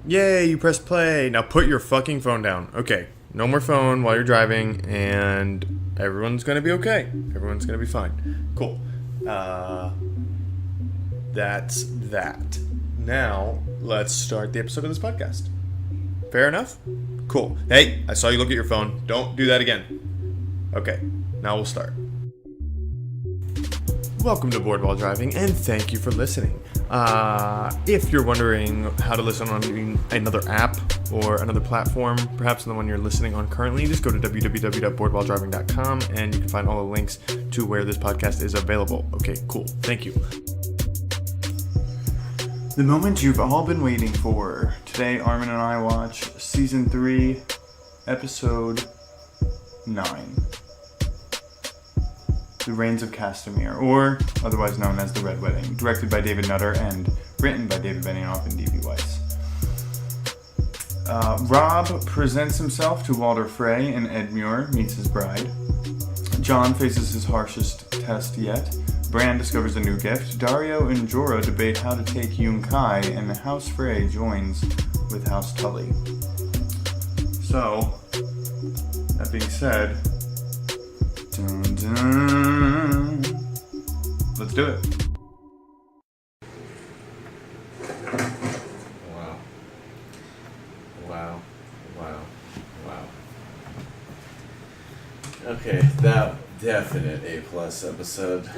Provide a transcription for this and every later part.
Yay, you press play. Now put your fucking phone down. Okay, no more phone while you're driving, and everyone's gonna be okay. Everyone's gonna be fine. Cool. That's that. Now, let's start the episode of this podcast. Fair enough? Cool. Hey, I saw you look at your phone. Don't do that again. Okay, now we'll start. Welcome to Board While Driving, and thank you for listening. If you're wondering how to listen on another app or another platform, perhaps the one you're listening on currently, just go to www.boardwhiledriving.com and you can find all the links to where this podcast is available. Okay, cool. Thank you. The moment you've all been waiting for. Today, Armen and I watch Season 3, Episode 9. The Reigns of Castamere, or otherwise known as The Red Wedding, directed by David Nutter and written by David Benioff and D.B. Weiss. Rob presents himself to Walter Frey, and Ed Muir meets his bride. John faces his harshest test yet. Bran discovers a new gift. Dario and Jorah debate how to take Yunkai, and House Frey joins with House Tully. So, that being said, dun, dun, let's do it. Wow. Okay, that definite A+ episode.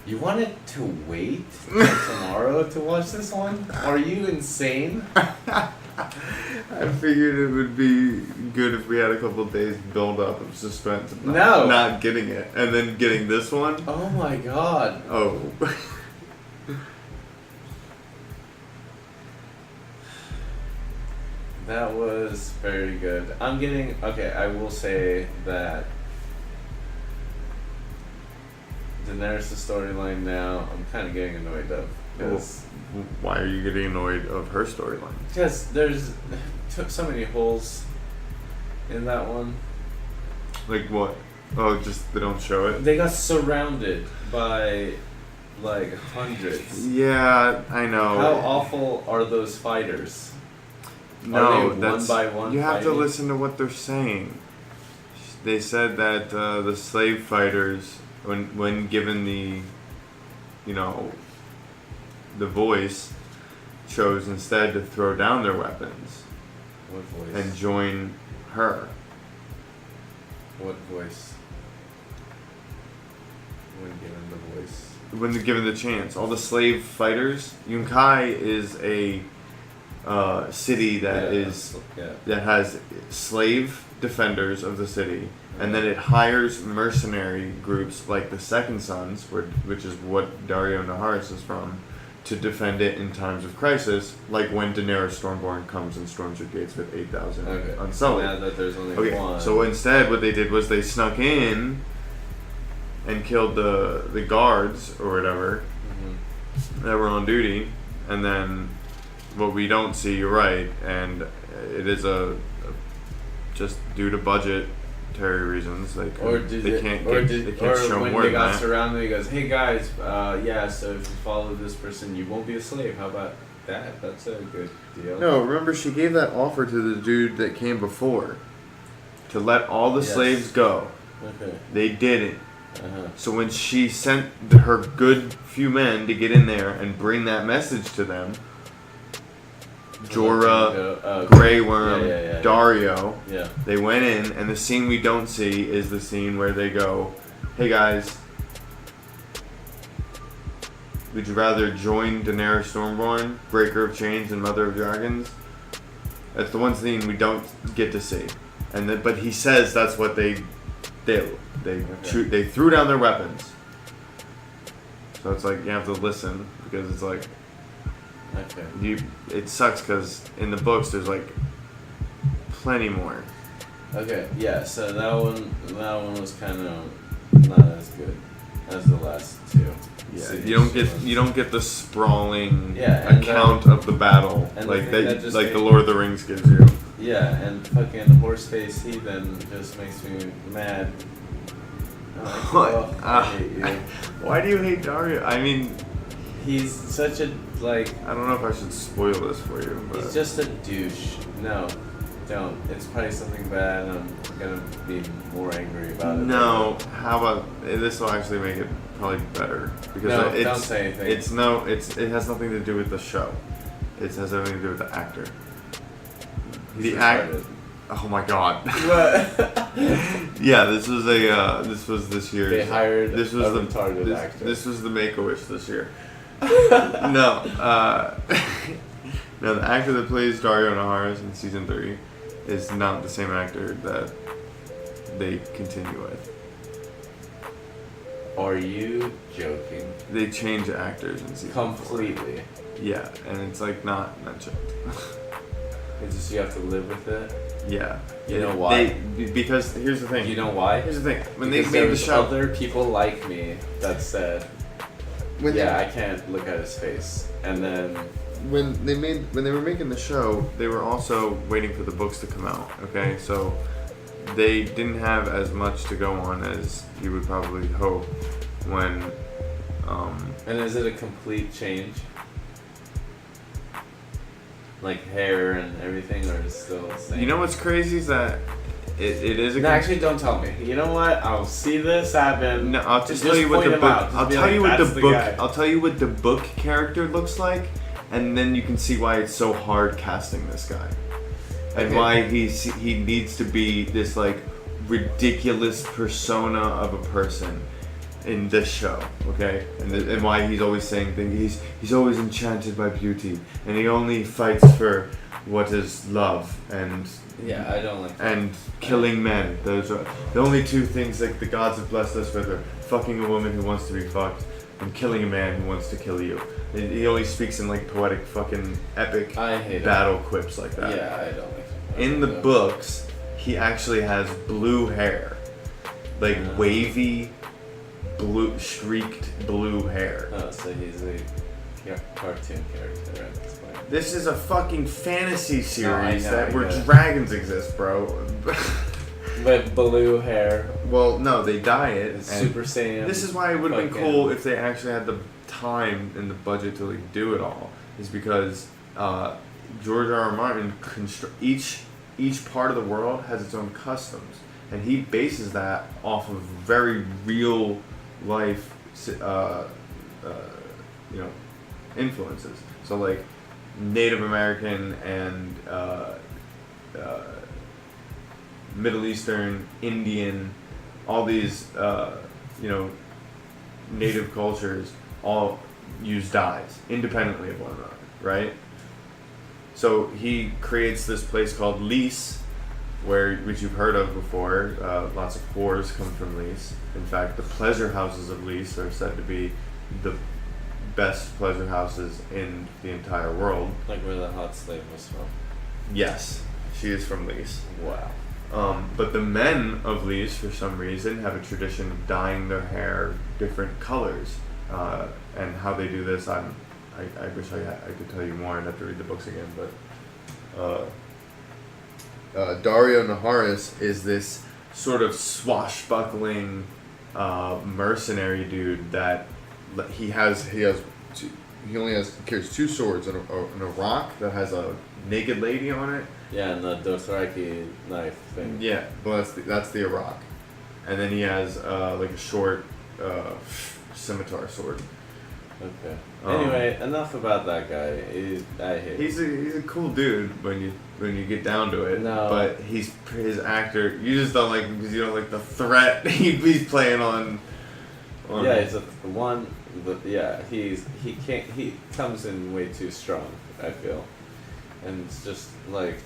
You wanted to wait till tomorrow to watch this one? Are you insane? I figured it would be good if we had a couple days build up of suspense of not getting it, and then getting this one. Oh my god. Oh. That was very good. I will say that Daenerys' storyline now, I'm kind of getting annoyed of. Why are you getting annoyed of her storyline? Because there's so many holes in that one. Like what? Oh, just they don't show it? They got surrounded by, like, hundreds. Yeah, I know. How awful are those fighters? No, are they one by one you have fighting? to listen to what they're saying. They said that the slave fighters, when given the voice, chose instead to throw down their weapons. What voice? And join her. What voice? When given the voice? When they're given the chance. All the slave fighters. Yunkai is a city that that has slave defenders of the city, and then it hires mercenary groups like the Second Sons, which is what Dario Naharis is from, to defend it in times of crisis, like when Daenerys Stormborn comes and storms your gates with 8,000 unsullied. Now that there's only one. So instead what they did was they snuck in and killed the guards or whatever that were on duty, and then what we don't see, you're right, and it is just due to budgetary reasons. They can't show more when they got than that. surrounded, he goes, "Hey guys, so if you follow this person, you won't be a slave. How about that? That's a good deal." No, remember she gave that offer to the dude that came before to let all the slaves go. Okay. They didn't. So when she sent her good few men to get in there and bring that message to them, Jorah, Grey Worm, Dario, they went in, and the scene we don't see is the scene where they go, "Hey guys, would you rather join Daenerys Stormborn, Breaker of Chains and Mother of Dragons?" That's the one scene we don't get to see, but he says that's what they did. They threw down their weapons. So it's like you have to listen, because it's like. Okay. It sucks because in the books there's like plenty more. Okay, yeah. So that one was kind of not as good as the last two. Yeah, you don't get the sprawling Yeah, account of the battle like the Lord of the Rings gives you. Yeah, and fucking Horseface Heathen just makes me mad. What? I hate you. Why do you hate Dario? I mean, He's such a, like... I don't know if I should spoil this for you, but... He's just a douche. No, don't. It's probably something bad and I'm gonna be more angry about it. No, how about... This will actually make it probably better. Because No, it's, don't say anything. It has nothing to do with the show. It has everything to do with the actor. He's The act... retarded. Oh my god. What? Yeah, this was this was this year's... They hired this was a the, retarded actor. This was the Make-A-Wish this year. No, no, the actor that plays Dario Naharis in season 3 is not the same actor that they continue with. Are you joking? They change actors in season 4. Completely. Yeah, and it's like not mentioned. It's just you have to live with it. Yeah. You know why? Because here's the thing. You know why? Here's the thing. When Because they made the there's show, other people like me that said, when yeah, I can't look at his face. And then when they were making the show, they were also waiting for the books to come out. Okay, so they didn't have as much to go on as you would probably hope when. And is it a complete change? Like hair and everything, or is it still the same? You know what's crazy is that it is a. No, actually, don't tell me. You know what? I'll see this happen. No, I'll just tell you what point the him book. out. Just I'll be tell like, you what the "That's book. guy." I'll tell you what the book character looks like, and then you can see why it's so hard casting this guy, and Okay. why he needs to be this like ridiculous persona of a person in this show. Okay, and why he's always saying things. He's always enchanted by beauty, and he only fights for what is love and. Yeah, I don't like that. And killing men. Those are the only two things like the gods have blessed us with: are fucking a woman who wants to be fucked and killing a man who wants to kill you. He always speaks in like poetic, fucking epic I hate battle quips like that. Yeah, I don't like it. In the books, he actually has blue hair, like wavy, blue streaked blue hair. Oh, so he's a cartoon character at this point. This is a fucking fantasy series know, where yeah. dragons exist, bro. With blue hair, Well, no, they dye it. and Super Saiyan. This is why it would have been fucking- cool if they actually had the time and the budget to like do it all. Is because George R. Martin each part of the world has its own customs, and he bases that off of very real life, influences. So like Native American and Middle Eastern, Indian, all these native cultures all use dyes independently of one another, right? So he creates this place called Lys, which you've heard of before. Lots of whores come from Lys. In fact, the pleasure houses of Lys are said to be the best pleasure houses in the entire world. Like where the hot slave was from. Yes, she is from Lys. Wow. But the men of Lys, for some reason, have a tradition of dyeing their hair different colors. And how they do this, I wish I could tell you more. I'd have to read the books again. But Dario Naharis is this sort of swashbuckling mercenary dude that he carries two swords and a rock that has a naked lady on it. Yeah, and the Dothraki knife thing. Yeah, well that's the Iraq, and then he has like a short scimitar sword. Okay. Anyway, enough about that guy. I hate him. He's a cool dude when you get down to it. No. But his actor. You just don't like him because you don't like the threat he's playing on. Yeah, he's he comes in way too strong, I feel. And it's just like,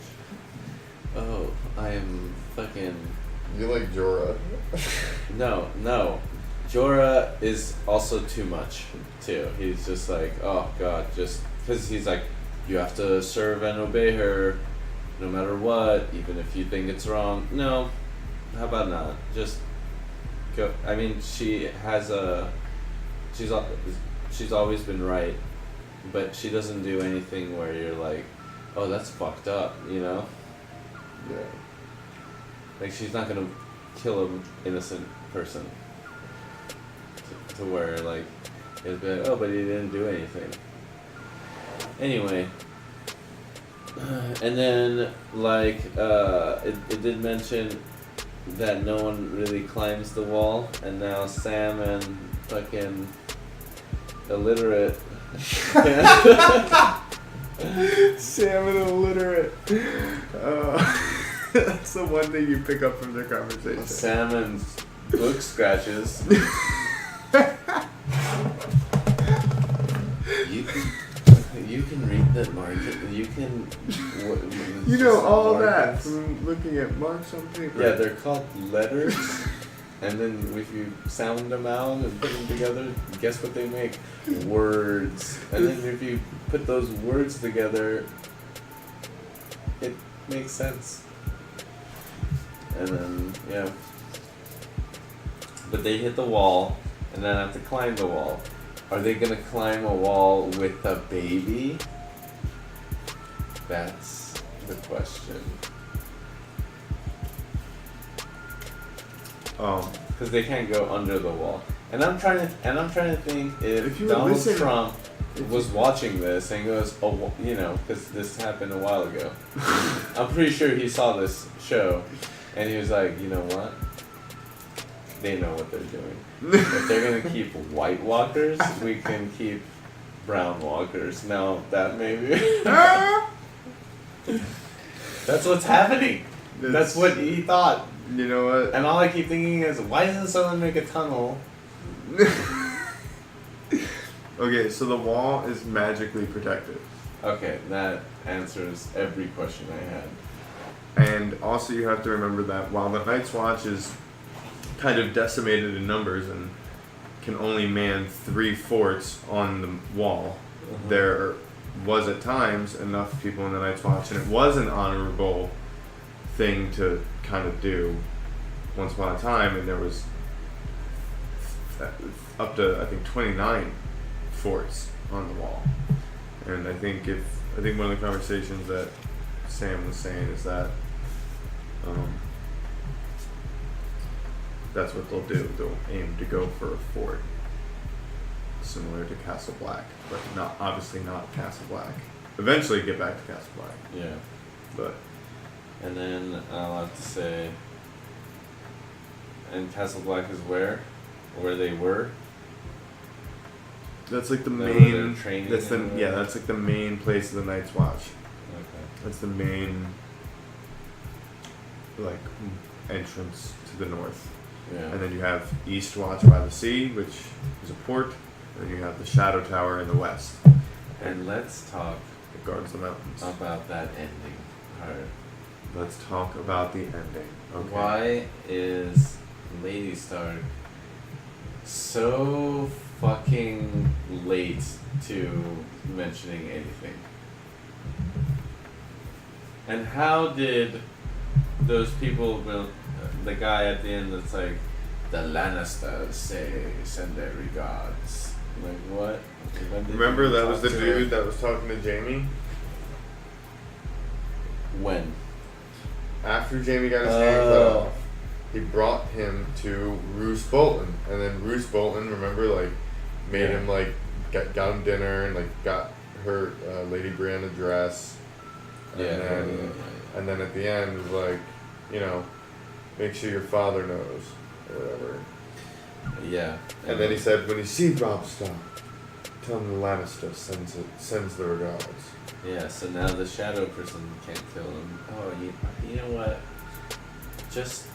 oh, I am fucking... You like Jorah. No. Jorah is also too much, too. He's just like, oh god, just... Because he's like, you have to serve and obey her, no matter what, even if you think it's wrong. No, how about not? Just go. I mean, she's always been right, but she doesn't do anything where you're like, oh, that's fucked up, you know? Yeah. Like, she's not gonna kill an innocent person. to where like it'd be like, oh, but he didn't do anything. Anyway, and then like it did mention that no one really climbs the wall, and now Sam and fucking illiterate. Sam and illiterate. That's the one thing you pick up from their conversation. Sam and book scratches. You can read the market. You can. You know all that from looking at marks on paper. Yeah, they're called letters. And then if you sound them out and put them together, guess what they make? Words. And then if you put those words together, it makes sense. And then, yeah. But they hit the wall, and then have to climb the wall. Are they gonna climb a wall with a baby? That's the question. Because they can't go under the wall. And I'm trying to think if Donald Trump was watching this and goes, oh, you know, because this happened a while ago. I'm pretty sure he saw this show, and he was like, you know what? They know what they're doing. If they're gonna keep white walkers, we can keep brown walkers. Now that maybe. That's what's happening. That's what he thought. You know what? And all I keep thinking is, why doesn't someone make a tunnel? Okay, so the wall is magically protected. Okay, that answers every question I had. And also you have to remember that while the Night's Watch is kind of decimated in numbers and can only man 3 forts on the wall, there was at times enough people in the Night's Watch, and it was an honorable thing to kind of do once upon a time, and there was up to, I think, 29 forts on the wall. And I think one of the conversations that Sam was saying is that that's what they'll do. They'll aim to go for a fort similar to Castle Black, but obviously not Castle Black. Eventually get back to Castle Black. Yeah. But and then I'll have to say, and Castle Black is where they were. That's like the Where main. they're training. That's like the main place of the Night's Watch. Okay. That's the main, like, entrance to the north. Yeah. And then you have East Watch by the sea, which is a port. And then you have the Shadow Tower in the west. And let's talk It guards the mountains. about that ending part. Let's talk about the ending. Okay. Why is Lady Stark so fucking late to mentioning anything? And how did those people, the guy at the end that's like, the Lannisters send their regards. Like, what? Remember that was the dude that was talking to Jamie? When? After Jamie got his hand cut off, he brought him to Roose Bolton. And then Roose Bolton, remember, like, made him, like, got him dinner and, like, got her Lady Brienne a dress. And and then at the end was like, you know, make sure your father knows, or whatever. Yeah. And then he said, when you see Robb Stark, tell him the Lannister sends the regards. Yeah, so now the shadow person can't kill him. Oh, you know what? Just...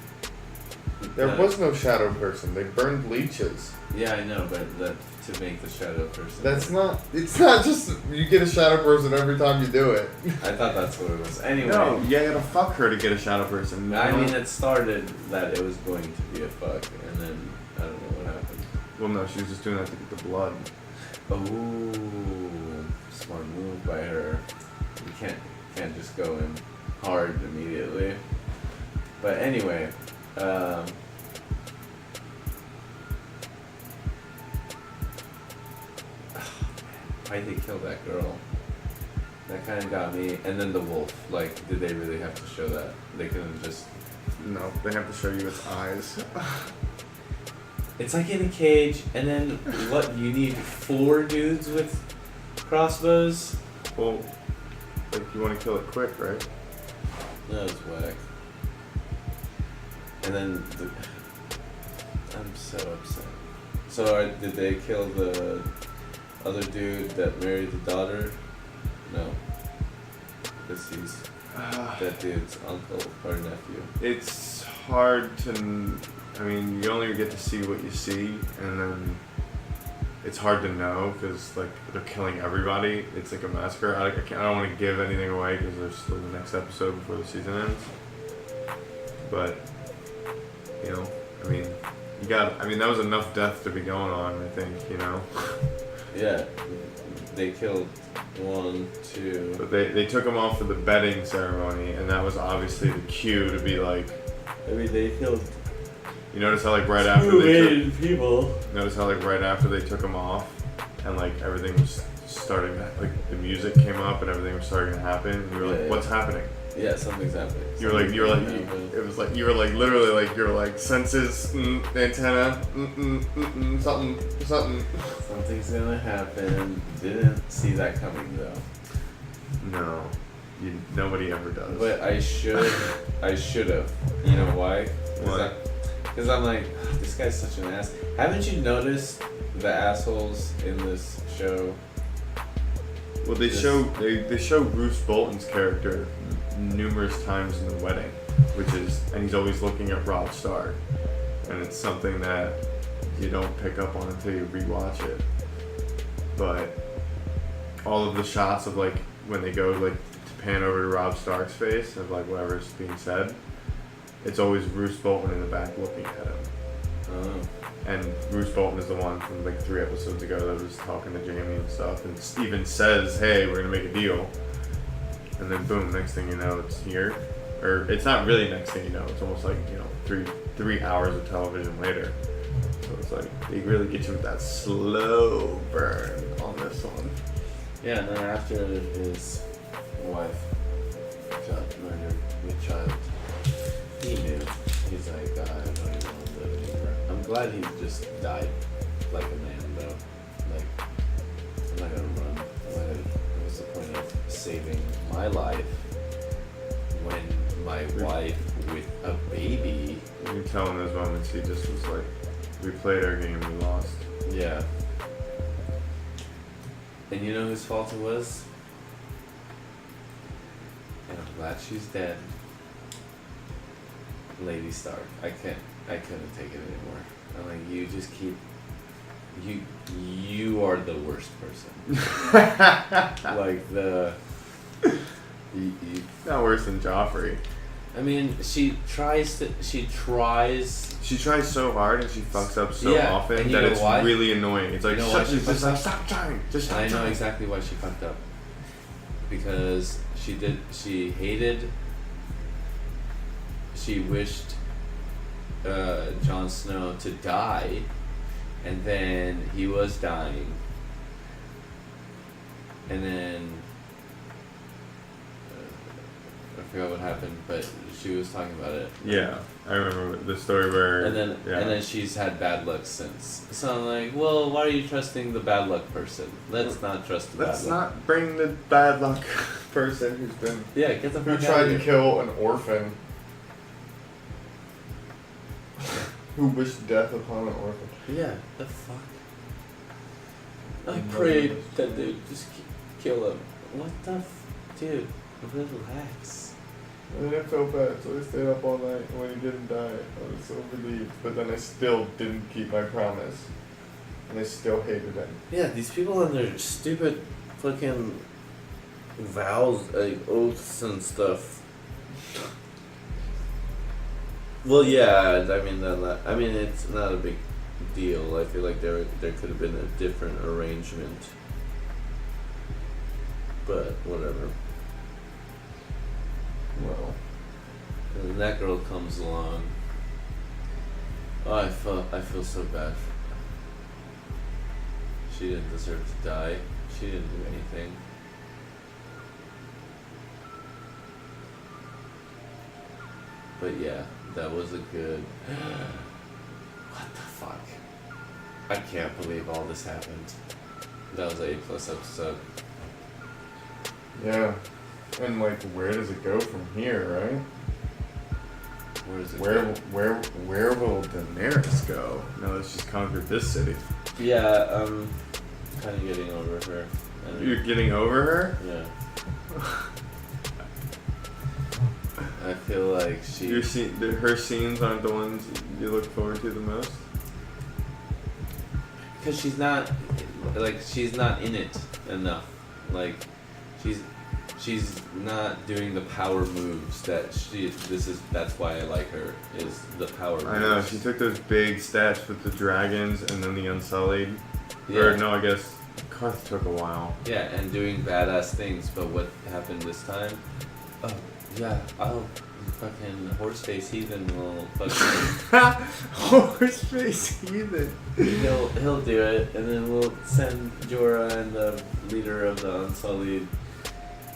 There was no shadow person. They burned leeches. Yeah, I know, but to make the shadow person... It's not just you get a shadow person every time you do it. I thought that's what it was. Anyway. No, you gotta fuck her to get a shadow person. I mean, it started that it was going to be a fuck, and then I don't know what happened. Well, no, she was just doing that to get the blood. Oh, smart move by her. You can't just go in hard immediately. But anyway, why'd they kill that girl? That kind of got me. And then the wolf. Like, did they really have to show that? They couldn't just... No, they have to show you its eyes. It's like in a cage, and then what? You need 4 dudes with crossbows? Well, like you want to kill it quick, right? No, it's whack. And then I'm so upset. So did they kill the other dude that married the daughter? No. Because he's that dude's uncle or nephew. It's hard to. I mean, you only get to see what you see, and then it's hard to know because like they're killing everybody. It's like a massacre. I don't want to give anything away because there's still the next episode before the season ends. But you know, I mean, that was enough death to be going on. I think, you know. Yeah, they killed 1, 2. But they took him off for the bedding ceremony, and that was obviously the cue to be like. I mean, they killed. You notice how like right after they took people. Notice how like right after they took him off, and like everything was starting to, like the music came up and everything was starting to happen. And you were like, what's happening? Yeah, something's happening. You were like, it was like you were like literally like you were like senses, antenna, something. Something's gonna happen. Didn't see that coming though. No, nobody ever does. But I should have. You know why? Because I'm like, this guy's such an ass. Haven't you noticed the assholes in this show? Well, they show Bruce Bolton's character numerous times in the wedding, and he's always looking at Rob Stark, and it's something that you don't pick up on until you rewatch it. But all of the shots of like when they go like to pan over to Rob Stark's face of like whatever's being said, it's always Bruce Bolton in the back looking at him. Oh. And Bruce Bolton is the one from like 3 episodes ago that was talking to Jamie and stuff, and even says, "Hey, we're gonna make a deal." And then boom, next thing you know, it's here. Or it's not really next thing you know. It's almost like, you know, three hours of television later. So it's like they really get you with that slow burn on this one. Yeah, and then after his wife got murdered with child, he knew. He's like, I don't even want to live anymore. I'm glad he just died like a man, though. Like, I'm not gonna run. What's the point of saving my life when my wife with a baby? You can tell in those moments he just was like, we played our game, we lost. Yeah. And you know whose fault it was? And I'm glad she's dead. Lady Stark. I couldn't take it anymore. I'm like, you just keep. You are the worst person. Like the. Not worse than Joffrey. I mean, she tries so hard and she fucks up so often that it's really annoying. It's like, you know stop trying. Just stop trying. I know trying. exactly why she fucked up. Because she wished Jon Snow to die, and then he was dying, and then I forgot what happened, but she was talking about it. Yeah, I remember the story where. And then she's had bad luck since. So I'm like, well, why are you trusting the bad luck person? Let's not trust the bad luck. Let's not bring the bad luck person who's been. Yeah, get the fuck out Who tried of here. to kill an orphan. Who wished death upon an orphan. Yeah, the fuck. I prayed that they would just kill him. What the dude, relax. And I felt bad, so I stayed up all night. And when he didn't die, I was so relieved. But then I still didn't keep my promise. And I still hated him. Yeah, these people and their stupid fucking vows, like oaths and stuff. Well, yeah, I mean, it's not a big deal. I feel like there could have been a different arrangement. But whatever. Well. And then that girl comes along. Oh, I feel so bad for her. She didn't deserve to die. She didn't do anything. But yeah, that was a good. What the fuck? I can't believe all this happened. That was an A+ episode. Yeah. And like, where does it go from here, right? Where does it go? Where will Daenerys go? No, let's just conquer this city. Yeah, kind of getting over her. You're getting over her? Yeah. I feel like her scenes aren't the ones you look forward to the most? Because she's not in it enough. Like, she's not doing the power moves that that's why I like her, is the power moves. I know, she took those big stats with the dragons and then the Unsullied. Yeah. Or no, I guess Karth took a while. Yeah, and doing badass things, but what happened this time? Oh, yeah, fucking Horseface Heathen will fucking... Horseface Heathen! He'll do it, and then we'll send Jorah and the leader of the Unsullied,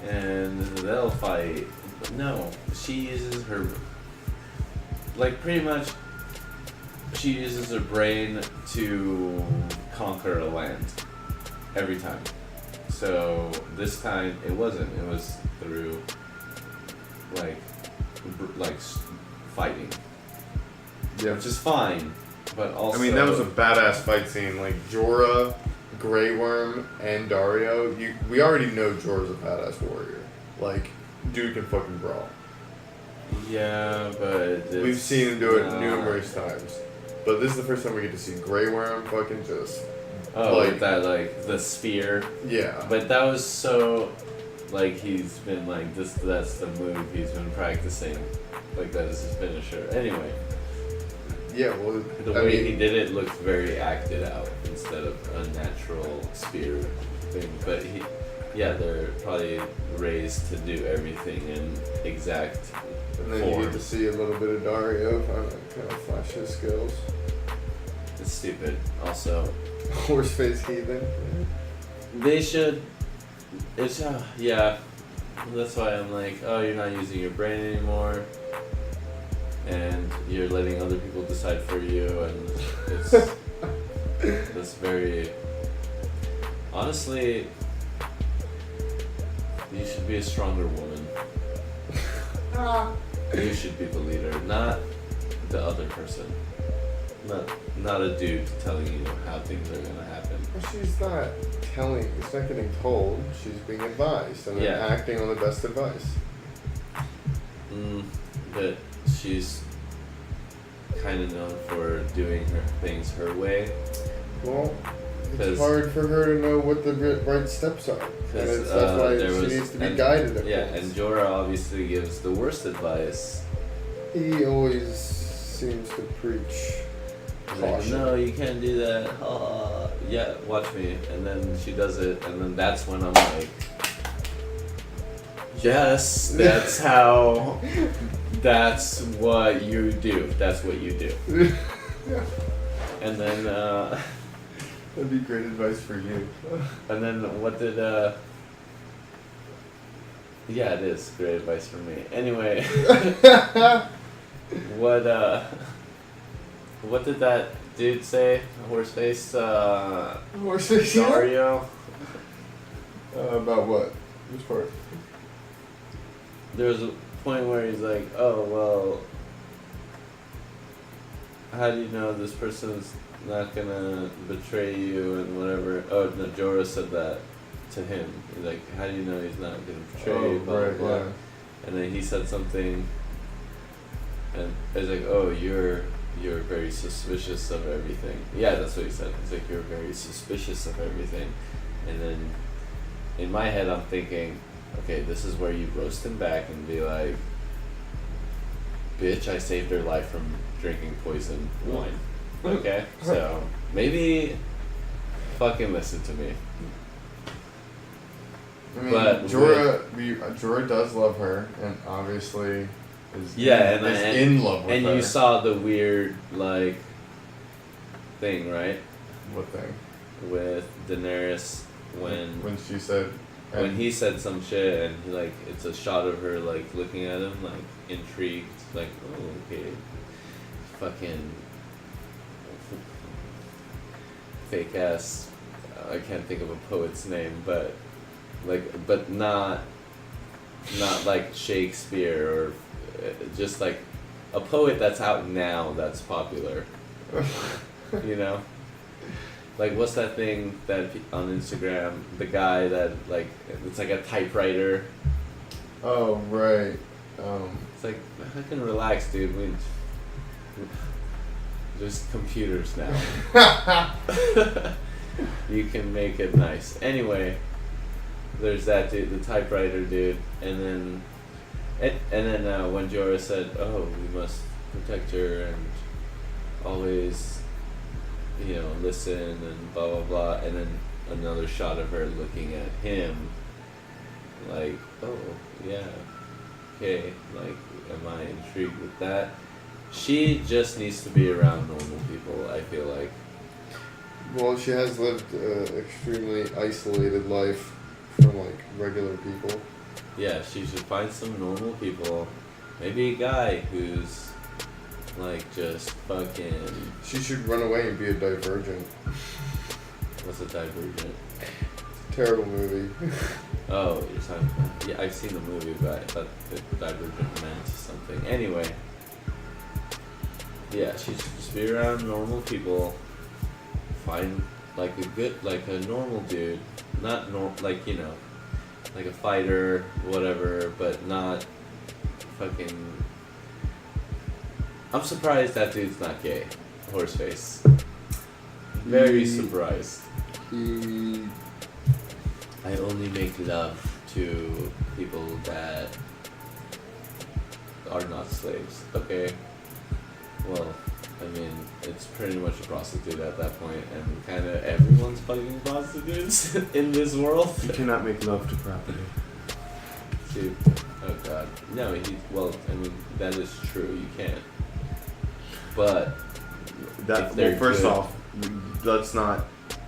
and they'll fight. But no, she uses her... Like, pretty much, she uses her brain to conquer a land. Every time. So, this time, it wasn't. It was through... like fighting. Yeah. Which is fine, but also... I mean, that was a badass fight scene. Like, Jorah, Grey Worm, and Dario. We already know Jorah's a badass warrior. Like, dude can fucking brawl. Yeah, but... We've seen him do it numerous times. But this is the first time we get to see Grey Worm fucking just... Oh, like, with that, like, the spear. Yeah. But that was so... Like, he's been, like, that's the move he's been practicing. Like, that is his finisher. Anyway. Yeah, well... The way he did it looked very acted out instead of a natural spear thing. But they're probably raised to do everything in exact And then form. you get to see a little bit of Dario kind of flash his skills. It's stupid. Also... Horseface Heathen. They should... It's, yeah. That's why I'm like, oh, you're not using your brain anymore. And you're letting other people decide for you, and it's very... Honestly, you should be a stronger woman. You should be the leader, not the other person. Not a dude telling you how things are gonna happen. Well, she's not telling, it's not getting told, she's being advised and then acting on the best advice. But she's kind of known for doing her things her way. Well, it's hard for her to know what the right steps are. And that's why she needs to be guided. Yeah, and Jorah obviously gives the worst advice. He always seems to preach like, no, you can't do that. Yeah, watch me. And then she does it, and then that's when I'm like, yes, that's how, that's what you do. That's what you do. And then, that'd be great advice for you. And then what did, yeah, it is great advice for me. Anyway, what did that dude say? Horseface, Dario? About what? Which part? There was a point where he's like, oh, well, how do you know this person's not gonna betray you and whatever? Oh, no, Jorah said that to him. He's like, how do you know he's not gonna betray you? Blah, right, blah. yeah. And then he said something, and it's like, oh, you're very suspicious of everything. Yeah, that's what he said. He's like, you're very suspicious of everything. And then in my head, I'm thinking, okay, this is where you roast him back and be like, bitch, I saved her life from drinking poison wine. Okay? So maybe fucking listen to me. I mean, But Jorah does love her, and obviously is in love with her. And you saw the weird, like, thing, right? What thing? With Daenerys when she said... When he said some shit, and like it's a shot of her like looking at him, like intrigued, like, oh, okay, fucking. fake ass. I can't think of a poet's name, but not like Shakespeare or just like a poet that's out now that's popular. You know, like what's that thing that on Instagram? The guy that like it's like a typewriter. Oh right. It's like fucking relax, dude. We just computers now. You can make it nice. Anyway, there's that dude, the typewriter dude, and then when Jorah said, "Oh, we must protect her and always, listen and blah blah blah," and then another shot of her looking at him, like, "Oh yeah, okay, like, am I intrigued with that?" She just needs to be around normal people, I feel like. Well, she has lived an extremely isolated life from like regular people. Yeah, she should find some normal people. Maybe a guy who's like just fucking. She should run away and be a divergent. What's a divergent? Terrible movie. Oh, you're talking about. Yeah, I've seen the movie, but I thought the divergent meant something. Anyway. Yeah, she should just be around normal people. Find like a normal dude, not like a fighter, whatever, but not fucking. I'm surprised that dude's not gay. Horseface. Very surprised. I only make love to people that are not slaves. Okay. Well, I mean, it's pretty much a prostitute at that point, and kind of everyone's fucking prostitutes in this world. You cannot make love to property. Dude, oh god. No, that is true, you can't. But, First off,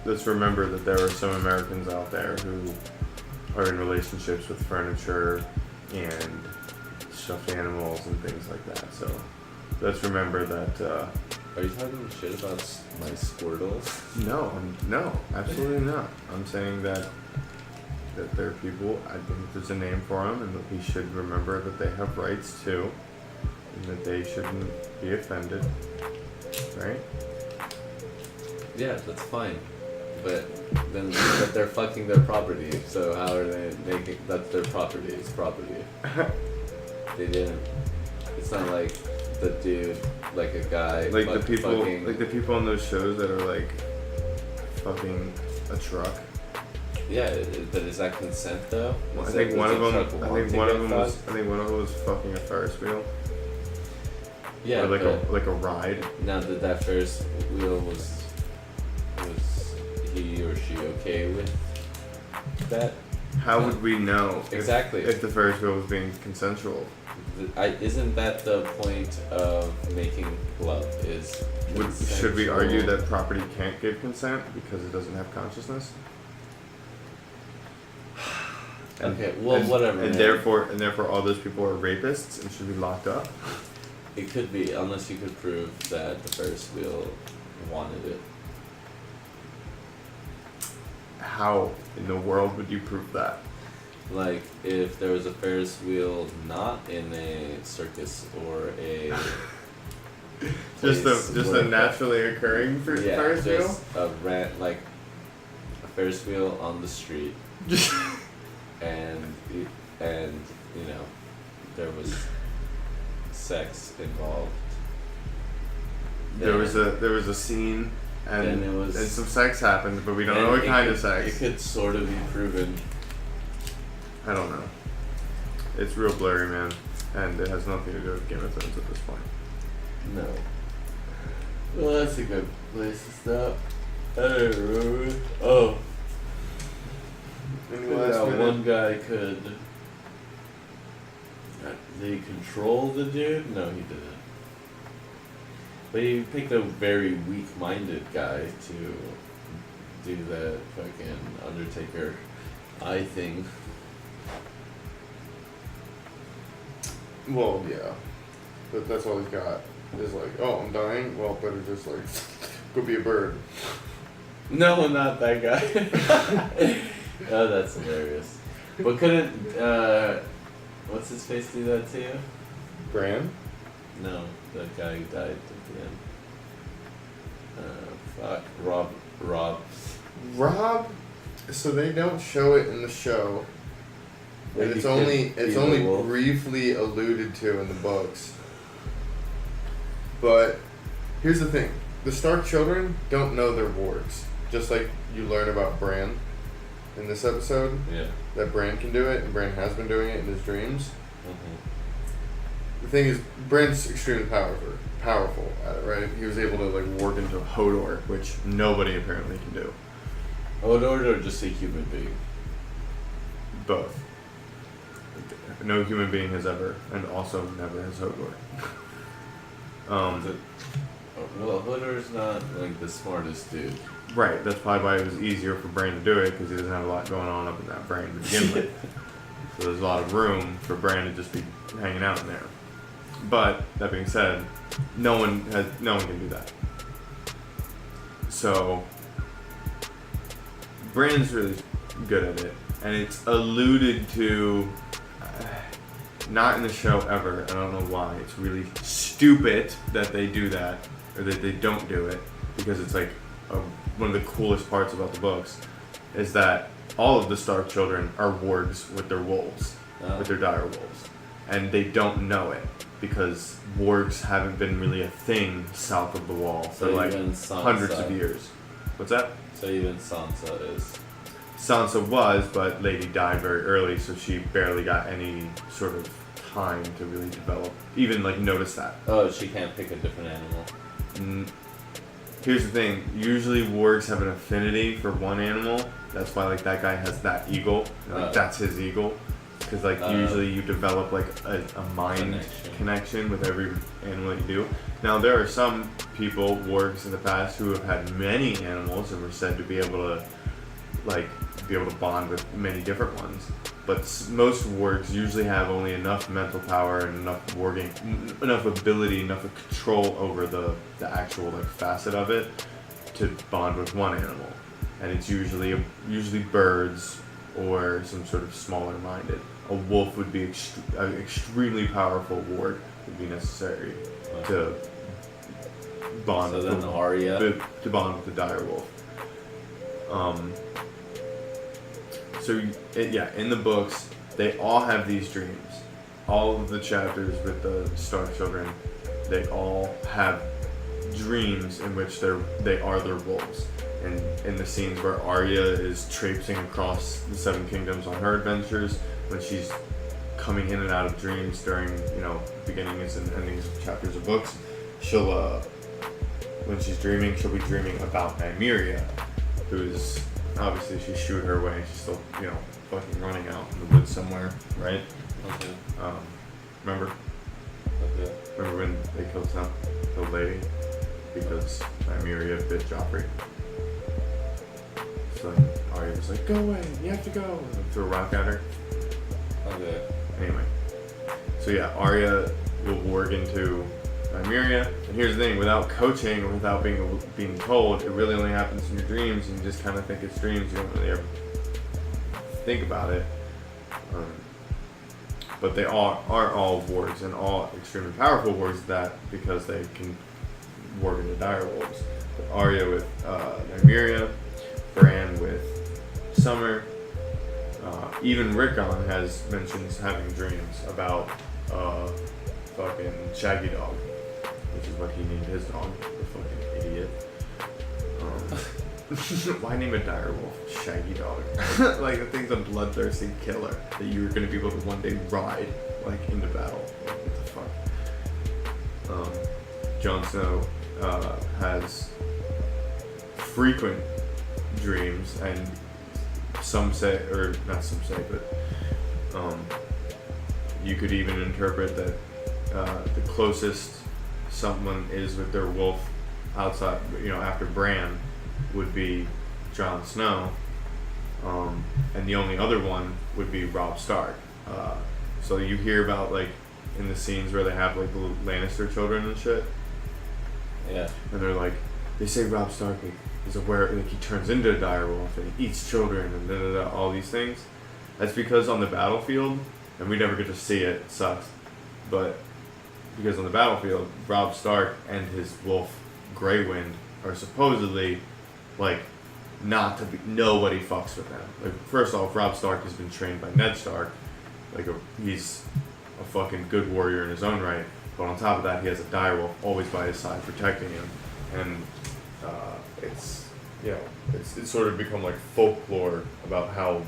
let's remember that there are some Americans out there who are in relationships with furniture and stuffed animals and things like that, so let's remember that. Are you talking shit about my Squirtle? No, absolutely not. I'm saying that there are people, I think there's a name for them, and that we should remember that they have rights too, and that they shouldn't be offended, right? Yeah, that's fine. But they're fucking their property, so how are they making, that's their property, it's property. They didn't, it's not like the dude, like a guy, like the people on those shows that are like fucking a truck. Yeah, but is that consent though? I think one of them was fucking a Ferris wheel. Yeah, or like a ride. Now that Ferris wheel was he or she okay with that? How would we know exactly if the Ferris wheel was being consensual? Isn't that the point of making love? Should we argue that property can't give consent because it doesn't have consciousness? Okay, well, whatever. And therefore, all those people are rapists and should be locked up. It could be, unless you could prove that the Ferris wheel wanted it. How in the world would you prove that? Like, if there was a Ferris wheel not in a circus or a just a naturally occurring Ferris wheel? Just a Ferris wheel on the street. and there was sex involved. There was a scene and some sex happened, but we don't know what kind of sex. It could sort of be proven. I don't know. It's real blurry, man, and it has nothing to do with Game of Thrones at this point. No. Well, that's a good place to stop. I don't remember. Oh. One guy could. Did he control the dude? No, he didn't. But he picked a very weak-minded guy to do the fucking Undertaker eye thing. Well, yeah. But that's all he's got. Is like, oh, I'm dying? Well, better just like, go be a bird. No, not that guy. Oh, that's hilarious. But couldn't, what's his face do that to you? Bran? No, the guy who died at the end. Fuck. Rob. Rob? So they don't show it in the show. Maybe It's could only be the wolf. briefly alluded to in the books. But here's the thing. The Stark children don't know they're wargs. Just like you learn about Bran in this episode. Yeah. That Bran can do it, and Bran has been doing it in his dreams. Mm-hmm. The thing is, Bran's extremely powerful at it, right? He was able to like warg into Hodor, which nobody apparently can do. Hodor or just a human being? Both. No human being has ever, and also never has Hodor. Well, Hodor's not like the smartest dude. Right, that's probably why it was easier for Bran to do it, because he doesn't have a lot going on up in that brain to begin with. So there's a lot of room for Bran to just be hanging out in there. But that being said, no one can do that. So Bran's really good at it, and it's alluded to, not in the show ever. I don't know why. It's really stupid that they do that, or that they don't do it, because it's like one of the coolest parts about the books is that all of the Stark children are wargs with their wolves, with their dire wolves, and they don't know it because wargs haven't been really a thing south of the wall for like hundreds of years. What's that? So even Sansa is. Sansa was, but Lady died very early, so she barely got any sort of time to really develop, even like notice that. Oh, she can't pick a different animal. Here's the thing, usually wargs have an affinity for one animal. That's why like that guy has that eagle, like that's his eagle. Because like usually you develop like a mind connection with every animal you do. Now there are some people, wargs in the past, who have had many animals and were said to be able to bond with many different ones. But most wargs usually have only enough mental power and enough warging, enough ability, enough control over the actual like facet of it to bond with one animal, and it's usually birds or some sort of smaller minded. A wolf would be an extremely powerful warg would be necessary to bond. So then Arya to bond with the dire wolf. So in the books, they all have these dreams. All of the chapters with the Stark children, they all have dreams in which they are their wolves. And in the scenes where Arya is traipsing across the Seven Kingdoms on her adventures, when she's coming in and out of dreams during, beginnings and endings of chapters of books, when she's dreaming, she'll be dreaming about Nymeria, who's obviously she shooed her away. She's still, fucking running out in the woods somewhere, right? Okay. Remember? Okay. Remember when they killed the lady because Nymeria bit Joffrey? So Arya was like, "Go away! You have to go!" And threw a rock at her. Okay. Anyway, so yeah, Arya will warg into Nymeria. And here's the thing: without coaching or without being told, it really only happens in your dreams, and you just kind of think it's dreams. You don't really ever think about it. But they are all wargs, and all extremely powerful wargs because they can warg into dire wolves. But Arya with Nymeria, Bran with Summer. Even Rickon has mentions having dreams about fucking Shaggy Dog, which is what he named his dog. The fucking idiot. Why name a dire wolf Shaggy Dog? Like, the thing's a bloodthirsty killer that you're gonna be able to one day ride into battle. Like, what the fuck? Jon Snow has frequent dreams, and some say, or not some say, but you could even interpret that the closest someone is with their wolf outside, after Bran, would be Jon Snow, and the only other one would be Robb Stark. So you hear about in the scenes where they have the Lannister children and shit. Yeah. And they're they say Robb Stark is aware, like he turns into a dire wolf and he eats children and all these things. That's because on the battlefield, and we never get to see it, it sucks, but because on the battlefield, Robb Stark and his wolf Grey Wind are supposedly like not to be, nobody fucks with them. Like, first off, Robb Stark has been trained by Ned Stark, he's a fucking good warrior in his own right, but on top of that, he has a dire wolf always by his side protecting him, and it's, you know, it's sort of become like folklore about how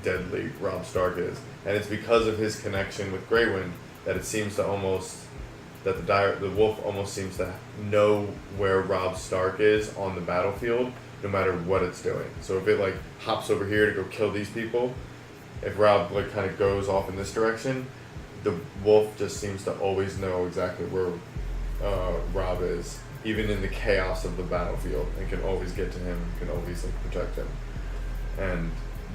deadly Robb Stark is, and it's because of his connection with Grey Wind that it seems to almost, that the wolf almost seems to know where Robb Stark is on the battlefield, no matter what it's doing. So if it like hops over here to go kill these people, if Robb like kind of goes off in this direction, the wolf just seems to always know exactly where Robb is, even in the chaos of the battlefield, and can always get to him, can always like protect him. And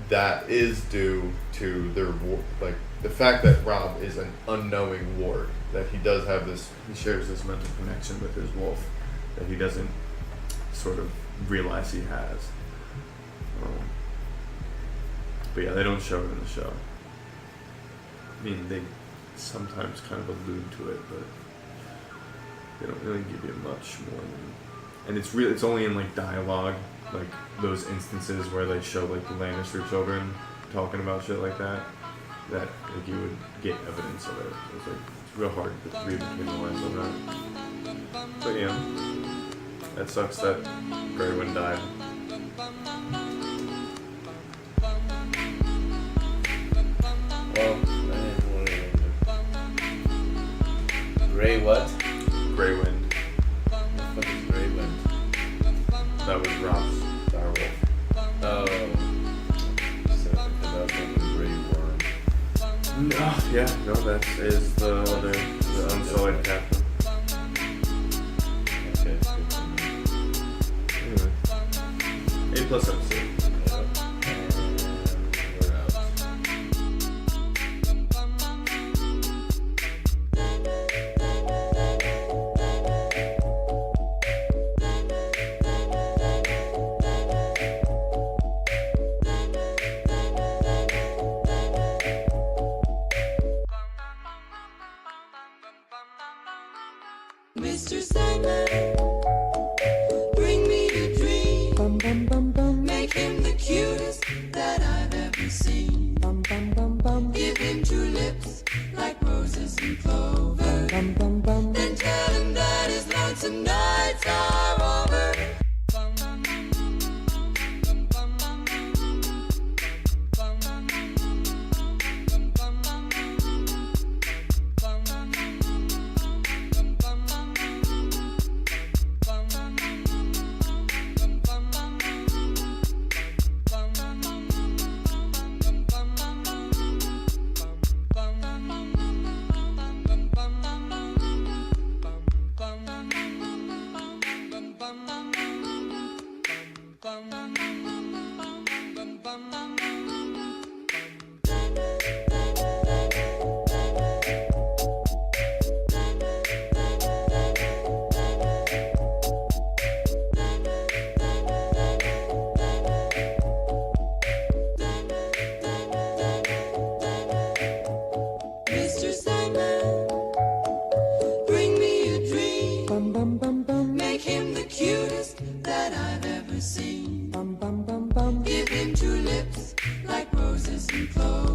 that is due to their like the fact that Robb is an unknowing ward, that he does have this, he shares this mental connection with his wolf that he doesn't sort of realize he has. But yeah, they don't show it in the show. I mean, they sometimes kind of allude to it, but they don't really give you much more than, and it's only in like dialogue, like those instances where they show like the Lannister children talking about shit like that like you would get evidence of it. It's like, it's real hard to read between the lines on that. But yeah, that sucks that Grey Wind died. Well, Grey what? Grey Wind. What the fuck is Grey Wind? That was Robb's direwolf. Oh. So about the Grey Worm. No, yeah, no, that is the unsullied captain. Okay, good to know. Anyway, A+ episode. Mr. Sandman, bring me a dream. Bum, bum, bum, bum. Make him the cutest that I've ever seen. Bum, bum, bum, bum. Give him tulips like roses and clover. Bum, bum, bum. Then tell him that his lonesome nights are over. Mr. Sandman, bring me a dream. Bum, bum, bum, bum. Make him the cutest that I've ever seen. Bum, bum, bum, bum. Give him tulips like roses and clover.